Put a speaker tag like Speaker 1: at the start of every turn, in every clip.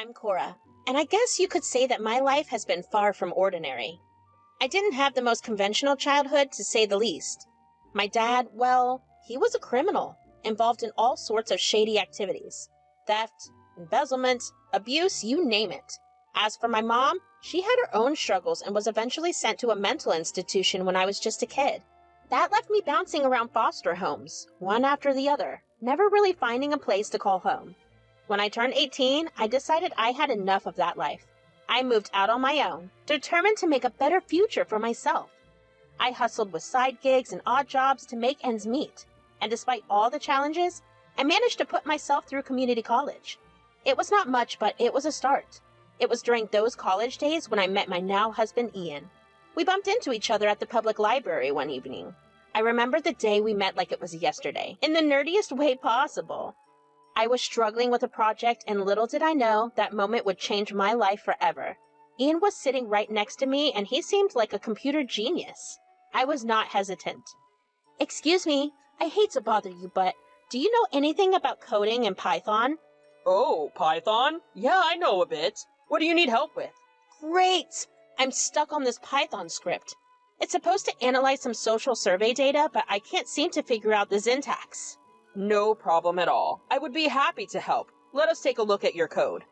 Speaker 1: I'm Cora, and I guess you could say that my life has been far from ordinary. I didn't have the most conventional childhood, to say the least. My dad, well, he was a criminal, involved in all sorts of shady activities. Theft, embezzlement, abuse, you name it. As for my mom, she had her own struggles and was eventually sent to a mental institution when I was just a kid. That left me bouncing around foster homes, one after the other, never really finding a place to call home. When I turned 18, I decided I had enough of that life. I moved out on my own, determined to make a better future for myself. I hustled with side gigs and odd jobs to make ends meet, and despite all the challenges, I managed to put myself through community college. It was not much, but it was a start. It was during those college days when I met my now husband, Ian. We bumped into each other at the public library one evening. I remember the day we met like it was yesterday, in the nerdiest way possible. I was struggling with a project, and little did I know that moment would change my life forever. Ian was sitting right next to me, and he seemed like a computer genius. I was not hesitant. Excuse me, I hate to bother you, but do you know anything about coding in Python?
Speaker 2: Oh, Python? Yeah, I know a bit. What do you need help with?
Speaker 1: Great! I'm stuck on this Python script. It's supposed to analyze some social survey data, but I can't seem to figure out the syntax.
Speaker 2: No problem at all. I would be happy to help. Let us take a look at your code.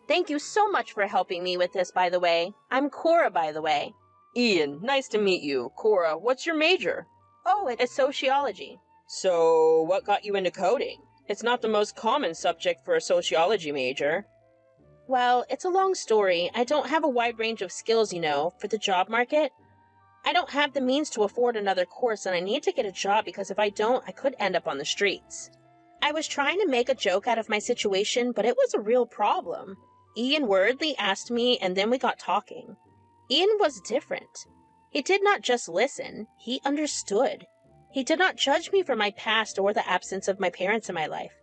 Speaker 1: Thank you so much for helping me with this, by the way. I'm Cora, by the way.
Speaker 2: Ian, nice to meet you. Cora, what's your major?
Speaker 1: Oh, it's sociology.
Speaker 2: So, what got you into coding? It's not the most common subject for a sociology major.
Speaker 1: Well, it's a long story. I don't have a wide range of skills, for the job market. I don't have the means to afford another course, and I need to get a job because if I don't, I could end up on the streets. I was trying to make a joke out of my situation, but it was a real problem. Ian worriedly asked me, and then we got talking. Ian was different. He did not just listen, he understood. He did not judge me for my past or the absence of my parents in my life.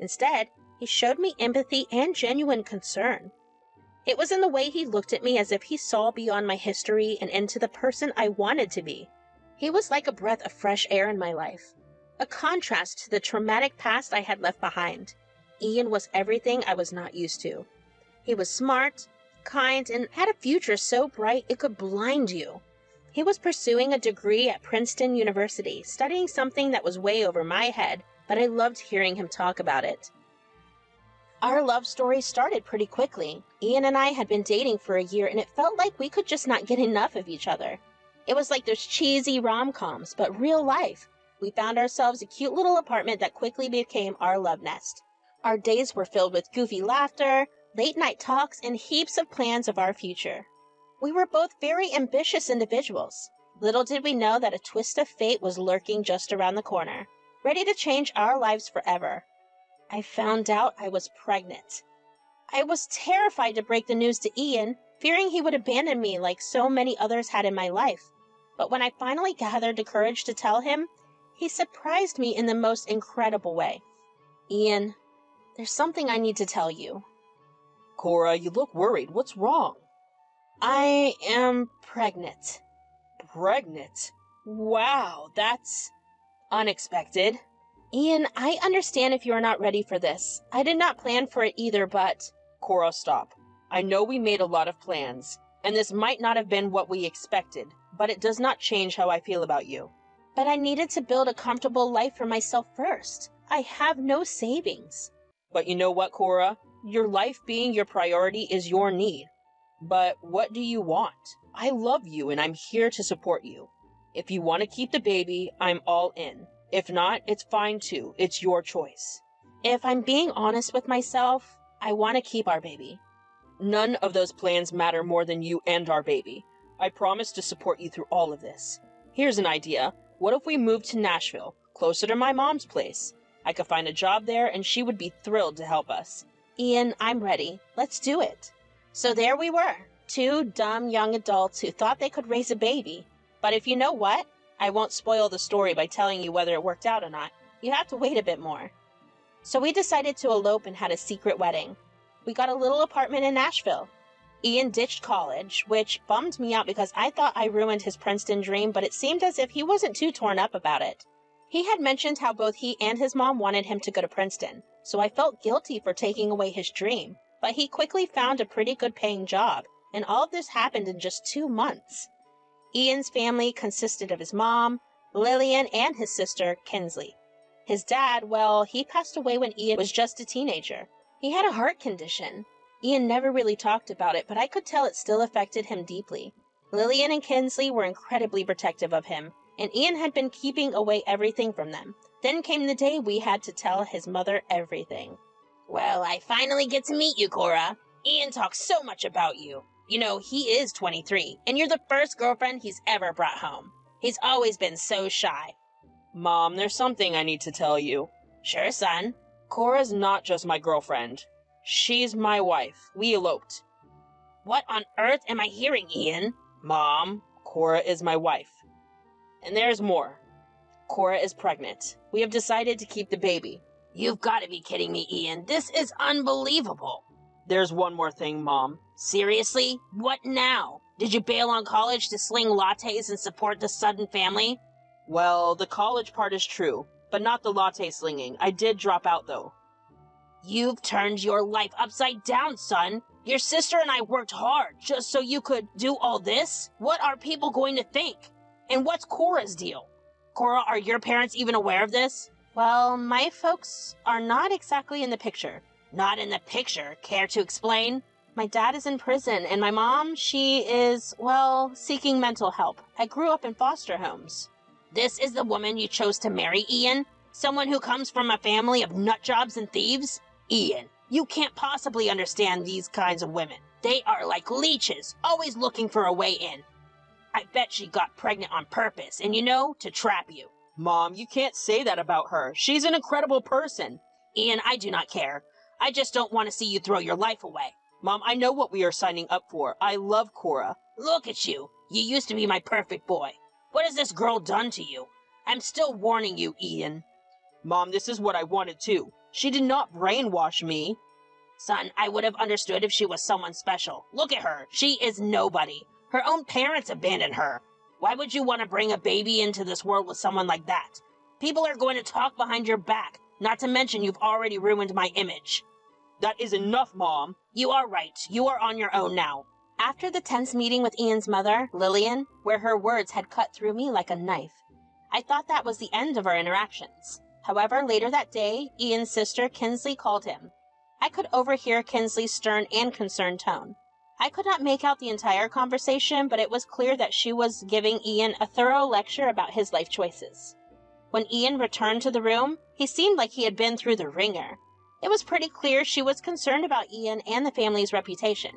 Speaker 1: Instead, he showed me empathy and genuine concern. It was in the way he looked at me as if he saw beyond my history and into the person I wanted to be. He was like a breath of fresh air in my life, a contrast to the traumatic past I had left behind. Ian was everything I was not used to. He was smart, kind, and had a future so bright it could blind you. He was pursuing a degree at Princeton University, studying something that was way over my head, but I loved hearing him talk about it. Our love story started pretty quickly. Ian and I had been dating for a year, and it felt like we could just not get enough of each other. It was like those cheesy rom-coms, but real life. We found ourselves a cute little apartment that quickly became our love nest. Our days were filled with goofy laughter, late-night talks, and heaps of plans of our future. We were both very ambitious individuals. Little did we know that a twist of fate was lurking just around the corner, ready to change our lives forever. I found out I was pregnant. I was terrified to break the news to Ian, fearing he would abandon me like so many others had in my life. But when I finally gathered the courage to tell him, he surprised me in the most incredible way. Ian, there's something I need to tell you.
Speaker 2: Cora, you look worried. What's wrong?
Speaker 1: I am pregnant.
Speaker 2: Pregnant? Wow, that's unexpected.
Speaker 1: Ian, I understand if you are not ready for this. I did not plan for it either, but...
Speaker 2: Cora, stop. I know we made a lot of plans, and this might not have been what we expected, but it does not change how I feel about you.
Speaker 1: But I needed to build a comfortable life for myself first. I have no savings.
Speaker 2: But you know what, Cora? Your life being your priority is your need. But what do you want? I love you and I'm here to support you. If you want to keep the baby, I'm all in. If not, it's fine too. It's your choice.
Speaker 1: If I'm being honest with myself, I want to keep our baby.
Speaker 2: None of those plans matter more than you and our baby. I promise to support you through all of this. Here's an idea. What if we moved to Nashville, closer to my mom's place? I could find a job there and she would be thrilled to help us.
Speaker 1: Ian, I'm ready. Let's do it. So there we were, two dumb young adults who thought they could raise a baby. But if you know what? I won't spoil the story by telling you whether it worked out or not. You have to wait a bit more. So we decided to elope and had a secret wedding. We got a little apartment in Nashville. Ian ditched college, which bummed me out because I thought I ruined his Princeton dream, but it seemed as if he wasn't too torn up about it. He had mentioned how both he and his mom wanted him to go to Princeton, so I felt guilty for taking away his dream, but he quickly found a pretty good paying job, and all of this happened in just 2 months. Ian's family consisted of his mom, Lillian, and his sister, Kinsley. His dad, well, he passed away when Ian was just a teenager. He had a heart condition. Ian never really talked about it, but I could tell it still affected him deeply. Lillian and Kinsley were incredibly protective of him, and Ian had been keeping away everything from them. Then came the day we had to tell his mother everything. Well, I finally get to meet you, Cora. Ian talks so much about you. You know, he is 23, and you're the first girlfriend he's ever brought home. He's always been so shy.
Speaker 2: Mom, there's something I need to tell you.
Speaker 1: Sure, son.
Speaker 2: Cora's not just my girlfriend. She's my wife. We eloped.
Speaker 1: What on earth am I hearing, Ian?
Speaker 2: Mom, Cora is my wife. And there's more. Cora is pregnant. We have decided to keep the baby.
Speaker 1: You've got to be kidding me, Ian. This is unbelievable.
Speaker 2: There's one more thing, Mom.
Speaker 1: Seriously? What now? Did you bail on college to sling lattes and support the sudden family?
Speaker 2: Well, the college part is true, but not the latte slinging. I did drop out, though.
Speaker 1: You've turned your life upside down, son. Your sister and I worked hard just so you could do all this? What are people going to think? And what's Cora's deal? Cora, are your parents even aware of this? Well, my folks are not exactly in the picture. Not in the picture? Care to explain? My dad is in prison, and my mom, she is, well, seeking mental help. I grew up in foster homes. This is the woman you chose to marry, Ian? Someone who comes from a family of nutjobs and thieves? Ian, you can't possibly understand these kinds of women. They are like leeches, always looking for a way in. I bet she got pregnant on purpose, and to trap you.
Speaker 2: Mom, you can't say that about her. She's an incredible person.
Speaker 1: Ian, I do not care. I just don't want to see you throw your life away.
Speaker 2: Mom, I know what we are signing up for. I love Cora.
Speaker 1: Look at you. You used to be my perfect boy. What has this girl done to you? I'm still warning you, Ian.
Speaker 2: Mom, this is what I wanted too. She did not brainwash me.
Speaker 1: Son, I would have understood if she was someone special. Look at her. She is nobody. Her own parents abandoned her. Why would you want to bring a baby into this world with someone like that? People are going to talk behind your back, not to mention you've already ruined my image.
Speaker 2: That is enough, Mom.
Speaker 1: You are right. You are on your own now. After the tense meeting with Ian's mother, Lillian, where her words had cut through me like a knife, I thought that was the end of our interactions. However, later that day, Ian's sister, Kinsley, called him. I could overhear Kinsley's stern and concerned tone. I could not make out the entire conversation, but it was clear that she was giving Ian a thorough lecture about his life choices. When Ian returned to the room, he seemed like he had been through the ringer. It was pretty clear she was concerned about Ian and the family's reputation.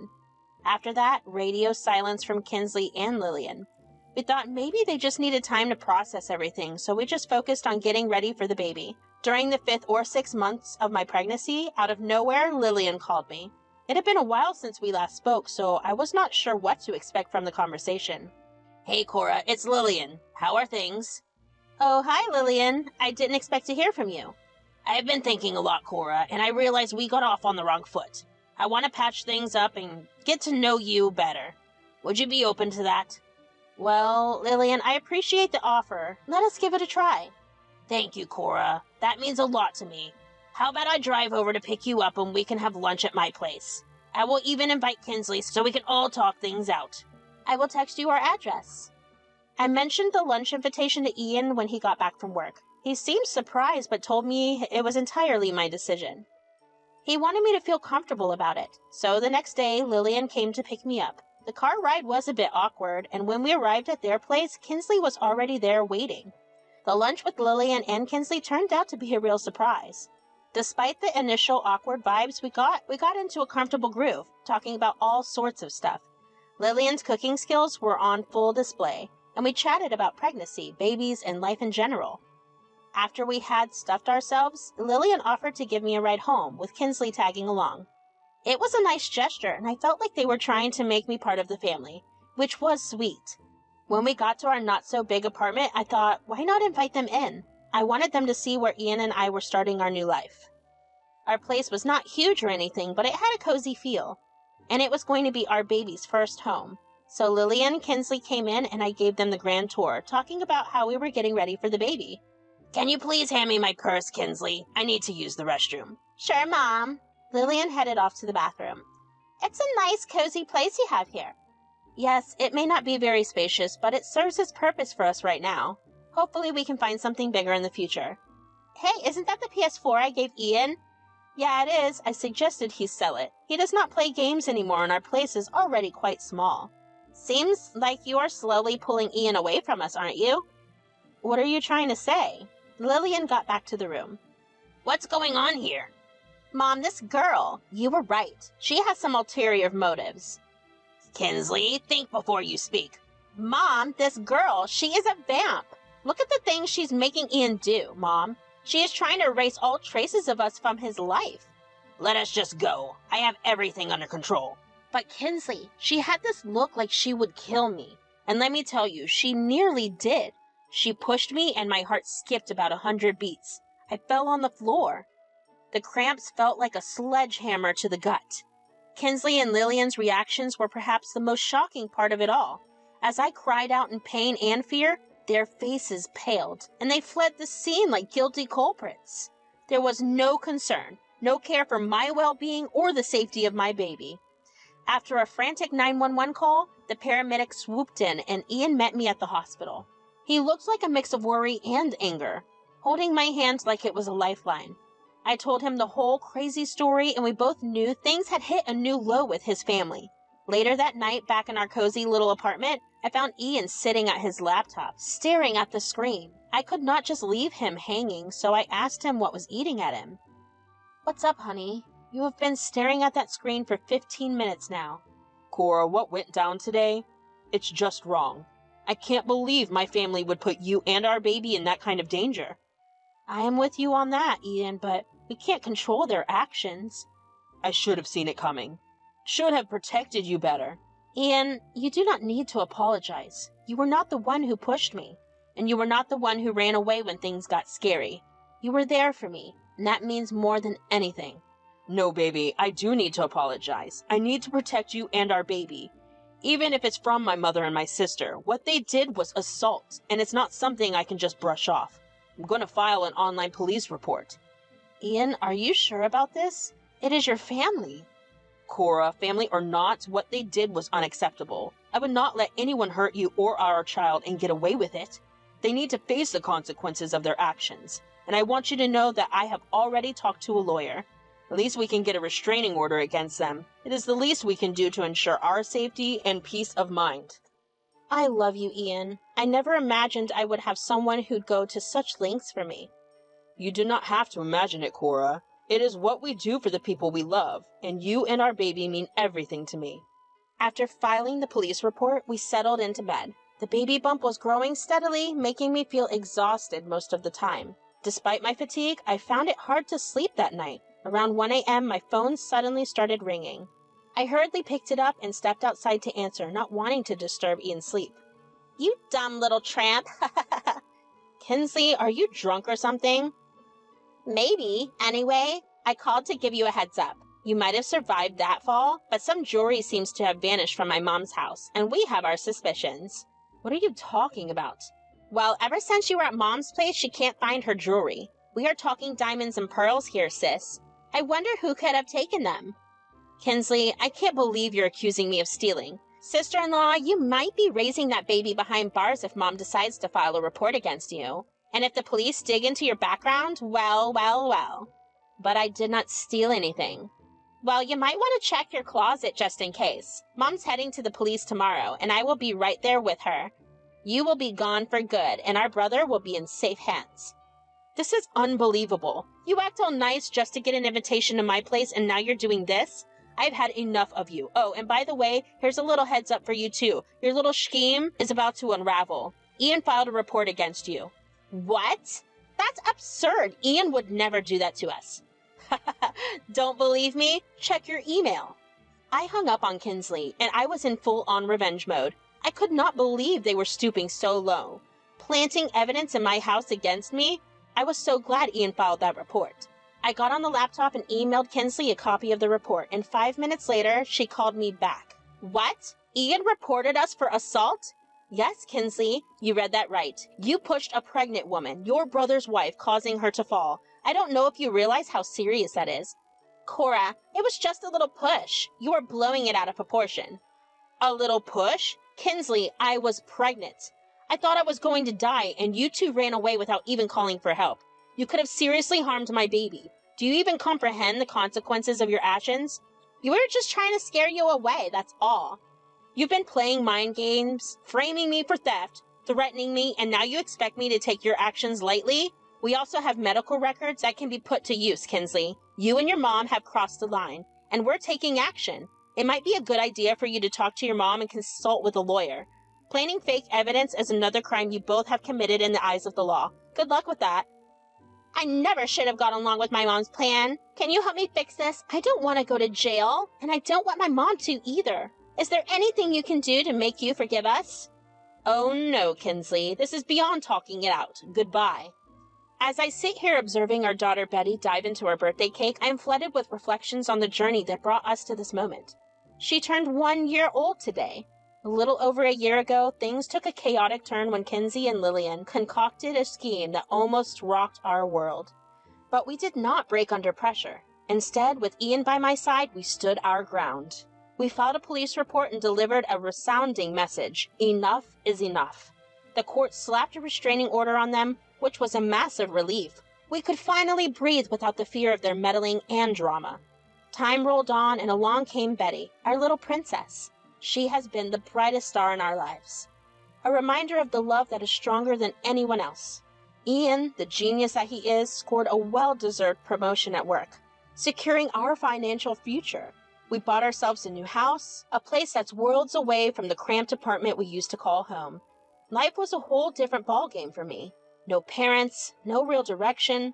Speaker 1: After that, radio silence from Kinsley and Lillian. We thought maybe they just needed time to process everything, so we just focused on getting ready for the baby. During the 5th or 6th months of my pregnancy, out of nowhere, Lillian called me. It had been a while since we last spoke, so I was not sure what to expect from the conversation. Hey, Cora, it's Lillian. How are things? Oh, hi, Lillian. I didn't expect to hear from you. I've been thinking a lot, Cora, and I realized we got off on the wrong foot. I want to patch things up and get to know you better. Would you be open to that? Well, Lillian, I appreciate the offer. Let us give it a try. Thank you, Cora. That means a lot to me. How about I drive over to pick you up and we can have lunch at my place? I will even invite Kinsley so we can all talk things out. I will text you our address. I mentioned the lunch invitation to Ian when he got back from work. He seemed surprised but told me it was entirely my decision. He wanted me to feel comfortable about it, so the next day Lillian came to pick me up. The car ride was a bit awkward, and when we arrived at their place, Kinsley was already there waiting. The lunch with Lillian and Kinsley turned out to be a real surprise. Despite the initial awkward vibes we got into a comfortable groove, talking about all sorts of stuff. Lillian's cooking skills were on full display, and we chatted about pregnancy, babies, and life in general. After we had stuffed ourselves, Lillian offered to give me a ride home, with Kinsley tagging along. It was a nice gesture, and I felt like they were trying to make me part of the family, which was sweet. When we got to our not-so-big apartment, I thought, why not invite them in? I wanted them to see where Ian and I were starting our new life. Our place was not huge or anything, but it had a cozy feel, and it was going to be our baby's first home. So Lillian and Kinsley came in, and I gave them the grand tour, talking about how we were getting ready for the baby. Can you please hand me my purse, Kinsley? I need to use the restroom. Sure, Mom. Lillian headed off to the bathroom. It's a nice, cozy place you have here. Yes, it may not be very spacious, but it serves its purpose for us right now. Hopefully we can find something bigger in the future. Hey, isn't that the PS4 I gave Ian? Yeah, it is. I suggested he sell it. He does not play games anymore and our place is already quite small. Seems like you are slowly pulling Ian away from us, aren't you? What are you trying to say? Lillian got back to the room. What's going on here? Mom, this girl, you were right. She has some ulterior motives. Kinsley, think before you speak. Mom, this girl, she is a vamp. Look at the things she's making Ian do, Mom. She is trying to erase all traces of us from his life. Let us just go. I have everything under control. But Kinsley, she had this look like she would kill me. And let me tell you, she nearly did. She pushed me and my heart skipped about 100 beats. I fell on the floor. The cramps felt like a sledgehammer to the gut. Kinsley and Lillian's reactions were perhaps the most shocking part of it all. As I cried out in pain and fear, their faces paled, and they fled the scene like guilty culprits. There was no concern, no care for my well-being or the safety of my baby. After a frantic 911 call, the paramedic swooped in and Ian met me at the hospital. He looked like a mix of worry and anger, holding my hand like it was a lifeline. I told him the whole crazy story and we both knew things had hit a new low with his family. Later that night, back in our cozy little apartment, I found Ian sitting at his laptop, staring at the screen. I could not just leave him hanging, so I asked him what was eating at him. What's up, honey? You have been staring at that screen for 15 minutes now.
Speaker 2: Cora, what went down today? It's just wrong. I can't believe my family would put you and our baby in that kind of danger.
Speaker 1: I am with you on that, Ian, but we can't control their actions.
Speaker 2: I should have seen it coming. Should have protected you better.
Speaker 1: Ian, you do not need to apologize. You were not the one who pushed me, and you were not the one who ran away when things got scary. You were there for me, and that means more than anything.
Speaker 2: No, baby, I do need to apologize. I need to protect you and our baby. Even if it's from my mother and my sister, what they did was assault, and it's not something I can just brush off. I'm going to file an online police report.
Speaker 1: Ian, are you sure about this? It is your family.
Speaker 2: Cora, family or not, what they did was unacceptable. I would not let anyone hurt you or our child and get away with it. They need to face the consequences of their actions. And I want you to know that I have already talked to a lawyer. At least we can get a restraining order against them. It is the least we can do to ensure our safety and peace of mind.
Speaker 1: I love you, Ian. I never imagined I would have someone who'd go to such lengths for me.
Speaker 2: You do not have to imagine it, Cora. It is what we do for the people we love, and you and our baby mean everything to me.
Speaker 1: After filing the police report, we settled into bed. The baby bump was growing steadily, making me feel exhausted most of the time. Despite my fatigue, I found it hard to sleep that night. Around 1 a.m., my phone suddenly started ringing. I hurriedly picked it up and stepped outside to answer, not wanting to disturb Ian's sleep. You dumb little tramp. Kinsley, are you drunk or something? Maybe. Anyway, I called to give you a heads up. You might have survived that fall, but some jewelry seems to have vanished from my mom's house, and we have our suspicions.
Speaker 2: What are you talking about?
Speaker 1: Well, ever since you were at Mom's place, she can't find her jewelry. We are talking diamonds and pearls here, sis. I wonder who could have taken them. Kinsley, I can't believe you're accusing me of stealing. Sister-in-law, you might be raising that baby behind bars if Mom decides to file a report against you. And if the police dig into your background, well. But I did not steal anything. Well, you might want to check your closet just in case. Mom's heading to the police tomorrow, and I will be right there with her. You will be gone for good, and our brother will be in safe hands. This is unbelievable. You act all nice just to get an invitation to my place, and now you're doing this? I've had enough of you. Oh, and by the way, here's a little heads up for you too. Your little scheme is about to unravel. Ian filed a report against you. What? That's absurd. Ian would never do that to us. Don't believe me? Check your email. I hung up on Kinsley, and I was in full-on revenge mode. I could not believe they were stooping so low. Planting evidence in my house against me? I was so glad Ian filed that report. I got on the laptop and emailed Kinsley a copy of the report, and 5 minutes later, she called me back. What? Ian reported us for assault? Yes, Kinsley, you read that right. You pushed a pregnant woman, your brother's wife, causing her to fall. I don't know if you realize how serious that is. Cora, it was just a little push. You were blowing it out of proportion. A little push? Kinsley, I was pregnant. I thought I was going to die, and you two ran away without even calling for help. You could have seriously harmed my baby. Do you even comprehend the consequences of your actions? We were just trying to scare you away, that's all. You've been playing mind games, framing me for theft, threatening me, and now you expect me to take your actions lightly? We also have medical records that can be put to use, Kinsley. You and your mom have crossed the line, and we're taking action. It might be a good idea for you to talk to your mom and consult with a lawyer. Planting fake evidence is another crime you both have committed in the eyes of the law. Good luck with that. I never should have gone along with my mom's plan. Can you help me fix this? I don't want to go to jail, and I don't want my mom to either. Is there anything you can do to make you forgive us? Oh no, Kinsley. This is beyond talking it out. Goodbye. As I sit here observing our daughter Betty dive into her birthday cake, I am flooded with reflections on the journey that brought us to this moment. She turned 1 year old today. A little over a year ago, things took a chaotic turn when Kinsey and Lillian concocted a scheme that almost rocked our world. But we did not break under pressure. Instead, with Ian by my side, we stood our ground. We filed a police report and delivered a resounding message. Enough is enough. The court slapped a restraining order on them, which was a massive relief. We could finally breathe without the fear of their meddling and drama. Time rolled on, and along came Betty, our little princess. She has been the brightest star in our lives. A reminder of the love that is stronger than anyone else. Ian, the genius that he is, scored a well-deserved promotion at work, securing our financial future. We bought ourselves a new house, a place that's worlds away from the cramped apartment we used to call home. Life was a whole different ballgame for me. No parents, no real direction.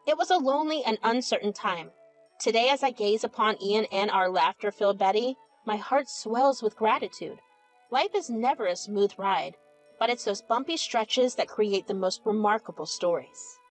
Speaker 1: It was a lonely and uncertain time. Today, as I gaze upon Ian and our laughter-filled Betty, my heart swells with gratitude. Life is never a smooth ride, but it's those bumpy stretches that create the most remarkable stories.